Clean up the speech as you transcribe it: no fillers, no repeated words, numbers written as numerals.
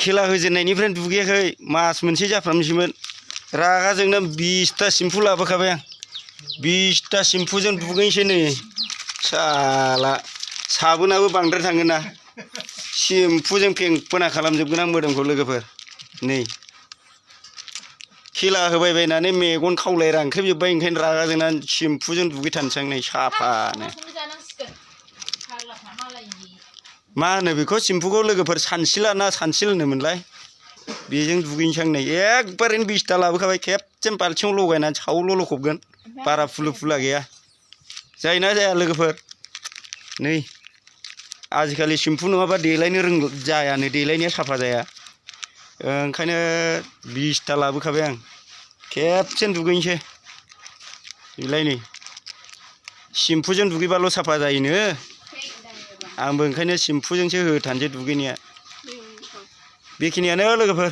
खेला होजेननायनिफ्राय दुगैयाखै मास मोनसे जाफ्रामसैमोन रागाजोंनो 20टा सेम्पु लाबोखाबाय आं 20टा सेम्पुजों दुगैनोसै नै साला साबोनाबो बांद्राय थाङोना सेम्पुजों फेंफोना खालामजोबगोन आं मोदोमखौ लोगोफोर नै खेला होबाय बायनानै मेगन खावलाय रानख्रेबजोब्बाय ओंखायनो रागा जोंनानै सेम्पुजों दुगैथारनोसै आं नै साफानो मा होनो बेखौ सेम्पुखौ लोगोफोर सानसिला ना सानसिल होनोमोनलाय बेजों दुगैनोसै आं नै एकबारैनो 20टा लाबोखाबाय खेबसेनो बाल्थिङाव लगायनानै सावल' लखबगोन बारा फुलु फुला गैया जायोना जाया लोगोफोर नै आजिखालि सेम्पु नङाबा देलायनो जायानो देलायनाया साफा जाया ओंखायनो 20टा लाबोखाबाय आं खेबसेनो दुगैनोसै बेलाय नै सेम्पुजों दुगैबाल' साफा जायोनो आंबो ओंखायनो सेम्पुजोंसो होथारनोसै दुगैनाया बेखिनियानो लोगोफोर